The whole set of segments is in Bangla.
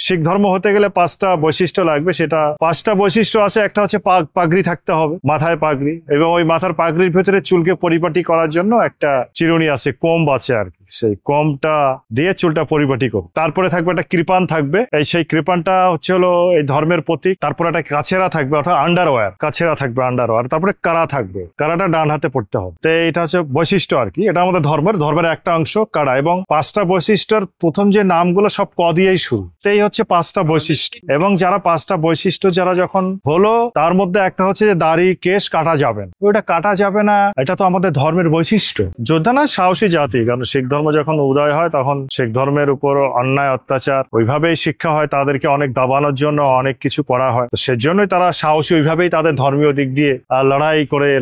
শিখ ধর্ম হতে গেলে 5টা বৈশিষ্ট্য লাগবে, সেটা 5টা বৈশিষ্ট্য আছে। একটা হচ্ছে পাগড়ি থাকতে হবে, মাথায় পাগড়ি, এবং ওই মাথার পাগড়ির ভেতরে চুলকে পরিপাটি করার জন্য একটা চিরুনি আছে, কোম্ব আছে আর কি, সেই কোম্বটা দিয়ে চুলটা পরিপাটি করবে। তারপরে থাকবে একটা কৃপান থাকবে, সেই কৃপানটা হচ্ছে হলো এই ধর্মের প্রতীক। তারপরে একটা কাছেরা থাকবে, অর্থাৎ আন্ডারওয়্যার, কাছেরা থাকবে আন্ডারওয়্যার। তারপরে কারা থাকবে, কারাটা ডান হাতে পড়তে হবে। তো এটা হচ্ছে বৈশিষ্ট্য আর কি, এটা আমাদের ধর্মের একটা অংশ কারা। এবং 5টা বৈশিষ্ট্যের প্রথম যে নামগুলো সব ক দিয়েই শুরু। তো এই হচ্ছে 5টা বৈশিষ্ট্য। এবং যারা 5টা বৈশিষ্ট্য যারা যখন হলো, তার মধ্যে একটা হচ্ছে যে দাড়ি কেশ কাটা যাবে না। ওইটা কাটা যাবে না, এটা তো আমাদের ধর্মের বৈশিষ্ট্য। যোদ্ধা না, সাহসী জাতি। কারণ শিখ ধর্ম যখন উদয় হয় তখন শিখ ধর্মের উপর অন্যায় অত্যাচার ওইভাবেই শিক্ষা হয়, তাদেরকে অনেক দাবানোর জন্য অনেক কিছু করা হয়। তো সেজন্যই তারা সাহসী, ওইভাবেই তাদের ধর্মীয় দিক দিয়ে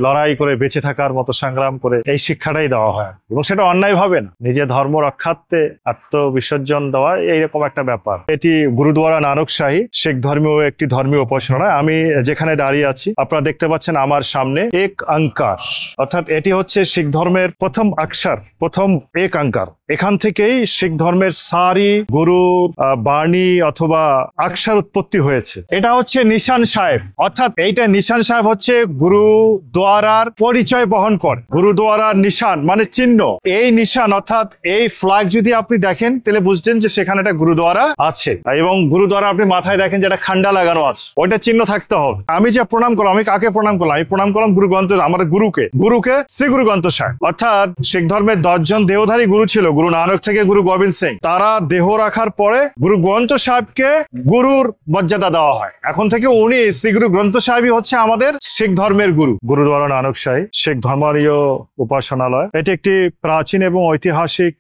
লড়াই করে বেঁচে থাকার মতো সংগ্রাম করে এই শিক্ষাটাই দেওয়া হয়। এবং সেটা অন্যায় ভাবে না, নিজের ধর্ম রক্ষার্থে আত্মবিসর্জন দেওয়া, এইরকম একটা ব্যাপার। এটি গুরুদুয়ারা নানকশাহী শিখ ধর্মীয় একটি ধর্মীয় উপাসনালয়। আমি যেখানে দাঁড়িয়ে আছি আপনারা দেখতে পাচ্ছেন আমার সামনে এক অঙ্কার, অর্থাৎ এটি হচ্ছে শিখ ধর্মের প্রথম অক্ষর, প্রথম এক অঙ্কার। এখান থেকেই শিখ ধর্মের সারি গুরুর বাণী অথবা অক্ষর উৎপত্তি হয়েছে। এটা হচ্ছে নিশান সাহেব, অর্থাৎ এইটা নিশান সাহেব হচ্ছে গুরুদুয়ারার পরিচয় বহন করে। গুরুদুয়ারার নিশান মানে চিহ্ন। এই নিশান অর্থাৎ এই ফ্ল্যাগ যদি আপনি দেখেন তাহলে বুঝছেন যে সেখানে একটা গুরুদুয়ারা আছে। এবং গুরুদুয়ারা আপনি মাথায় দেখেন যে একটা খান্ডা লাগানো আছে, ওইটা চিহ্ন থাকতে হবে। আমি যে প্রণাম করলাম, আমি কাকে প্রণাম করলাম? আমি প্রণাম করলাম গুরু গ্রন্থ, আমাদের গুরুকে শ্রী গুরু গ্রন্থ সাহেব। অর্থাৎ শিখ ধর্মের 10 জন দেহধারী গুরু ছিল, গুরু নানক থেকে গুরু গোবিন্দ সিং। তারা দেহ রাখার পরে গুরু গ্রন্থ সাহেবকে গুরুর মর্যাদা দেওয়া হয়। এখন থেকে উনি শ্রী গুরু গ্রন্থ সাহেবই হচ্ছে আমাদের শিখ ধর্মের গুরু। গুরুদুয়ারা নানকশাহী শিখ ধর্মীয় উপাসনালয়। এটি একটি প্রাচীন এবং ঐতিহাসিক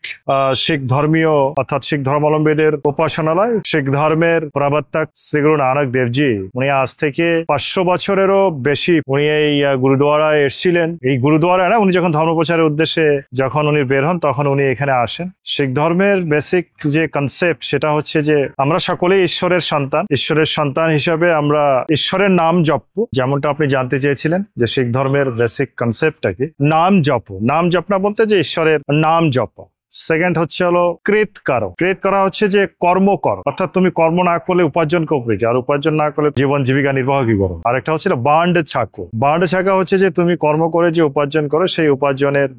শিখ ধর্মীয় অর্থাৎ শিখ ধর্মাবলম্বীদের উপাসনালয়। শিখ ধর্মের প্রবর্তক শ্রী গুরু নানক দেবজি, উনি আজ থেকে 500 বছরেরও বেশি উনি এই গুরুদুয়ারায় এসেছিলেন। এই গুরুদুয়ারা না, উনি যখন ধর্ম প্রচারের উদ্দেশ্যে যখন উনি বের হন তখন উনি এখানে আসেন। শিখ ধর্মের বেসিক যে কনসেপ্ট সেটা হচ্ছে যে আমরা সকলেই ঈশ্বরের সন্তান। ঈশ্বরের সন্তান হিসাবে আমরা ঈশ্বরের নাম জপব। যেমনটা আপনি জানতে চেয়েছিলেন যে শিখ ধর্মের বেসিক কনসেপ্টটা কি, নাম জপ। নাম জপ না বলতে যে ঈশ্বরের নাম জপ। সেকেন্ড হচ্ছে হলো কৃত করো। কৃত করা হচ্ছে যে কর্ম করো, অর্থাৎ তুমি কর্ম না করলে উপার্জন করবে কি, আর উপার্জন না করলে জীবন জীবিকা নির্বাহ কি করো। আরেকটা হচ্ছে বান্ড ছাকো। বান্ড ছাকা হচ্ছে যে তুমি কর্ম করে যে উপার্জন করো সেই উপার্জনের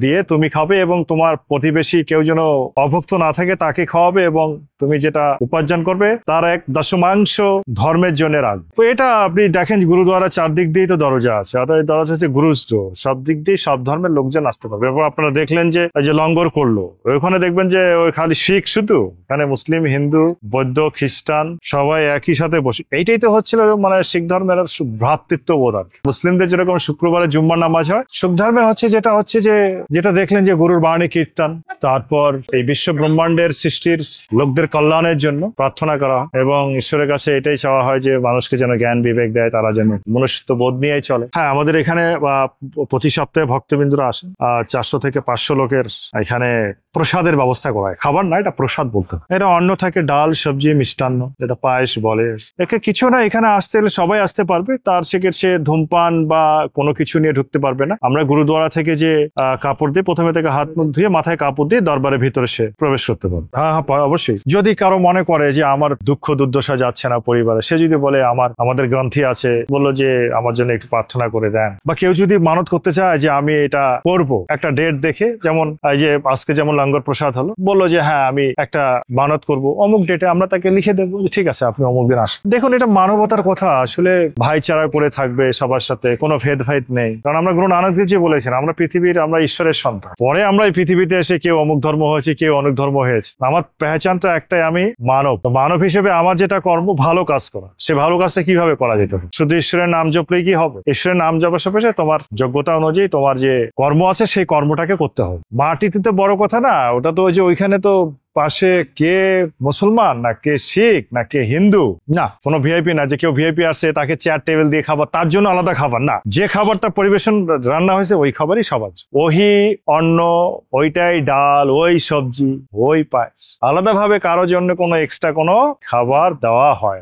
দিয়ে তুমি খাবে এবং তোমার প্রতিবেশী কেউ যেন অভুক্ত না থাকে তাকে খাওয়াবে, এবং তুমি যেটা উপার্জন করবে তার 1/10 ধর্মের জন্য রাখবে। তো এটা আপনি দেখেন গুরুদুয়ারা চারদিক দিয়েই তো দরজা আছে, অর্থাৎ এই দরজা হচ্ছে গুরুজ ডোর। সব দিক দিয়ে সব ধর্মের লোকজন আসতে পারবে। এবার আপনারা দেখলেন যে এই যে লঙ্গর করলো, ওইখানে দেখবেন যে ওই খালি শিখ শুধু, এখানে মুসলিম, হিন্দু, বৌদ্ধ, খ্রিস্টান সবাই একই সাথে বসে। এইটাই তো হচ্ছিল মানে শিখ ধর্মের ভ্রাতৃত্ববোধ। মুসলিমদের যেরকম শুক্রবারে জুম্মার নামাজ হয়, শিখ ধর্মের হচ্ছে যেটা দেখলেন যে গুরুর বাণী কীর্তন, তারপর এই বিশ্ব ব্রহ্মাণ্ডের সৃষ্টির লোকদের কল্যাণের জন্য প্রার্থনা করা এবং ঈশ্বরের কাছে এটাই চাওয়া হয় যে মানুষকে যেন জ্ঞান বিবেক দেয়, তারা যেন মনুষ্যত্ব বোধ নিয়েই চলে। হ্যাঁ, আমাদের এখানে প্রতি সপ্তাহে ভক্তবিন্দুরা আসেন। 400 থেকে 500 লোকের এখানে প্রসাদের ব্যবস্থা করা হয়। খাবার না, এটা প্রসাদ বলতে হয়। এটা অন্ন থাকে, ডাল, সবজি, মিষ্টান্ন, এটা পায়েস বলে। একে কিছু না, এখানে আসতে হলে সবাই আসতে পারবে। তার সে ধূমপান বা কোনো কিছু নিয়ে ঢুকতে পারবে না। আমরা গুরুদুয়ারা থেকে যে কাপড় দিয়ে প্রথমে থেকে হাত মুখ ধুয়ে মাথায় কাপড় দিয়ে দরবারের ভিতরে সে প্রবেশ করতে পারবে। হ্যাঁ, অবশ্যই। যদি কারো মনে করে যে আমার দুঃখ দুর্দশা যাচ্ছে না পরিবারে, সে যদি বলে আমাদের গ্রন্থি আছে, বললো যে আমার জন্য একটু প্রার্থনা করে দেন, বা কেউ যদি মানত করতে চায় যে আমি এটা করবো, একটা ডেট দেখে, যেমন এই যে আজকে যেমন লঙ্গর প্রসাদ হলো, বললো যে হ্যাঁ আমি একটা মানত করব অমুক ডেটে, আমরা তাকে লিখে দেবো ঠিক আছে আপনি অমুক দিন আসুন। দেখুন, এটা মানবতার কথা। আসলে ভাইচারা করে থাকবে সবার সাথে, কোনো ভেদ নেই। কারণ আমরা গুরু নানক দেবজি বলেছেন আমরা ঈশ্বরের সন্তান। পরে আমরা এই পৃথিবীতে এসে কেউ অমুক ধর্ম হয়েছে, কেউ অনেক ধর্ম হয়েছে, আমার পেহচানটা একটাই, আমি মানব হিসেবে আমার যেটা কর্ম ভালো কাজ করা। সে ভালো কাজটা কিভাবে করা যেতে হবে? শুধু ঈশ্বরের নাম জপলেই কি হবে? ঈশ্বরের নাম জপের সাথে তোমার যোগ্যতা অনুযায়ী তোমার যে কর্ম আছে সেই কর্মটাকে করতে হবে। মাটিতে তো বড় কথা না, ওটা তো ওই যে ওইখানে তো পাশে কে মুসলমান না কে শিখ না কে হিন্দু, না কোনো ভিআইপি না যে কেউ ভিআইপি আসছে তাকে চেয়ার টেবিল দিয়ে খাবার, তার জন্য আলাদা খাবার না। যে খাবারটা পরিবেশন রান্না হয়েছে ওই খাবারই সবার, ওই অন্ন, ওইটাই ডাল, ওই সবজি, ওই পায়েস। আলাদাভাবে কারোর জন্য কোনো এক্সট্রা কোনো খাবার দেওয়া হয়।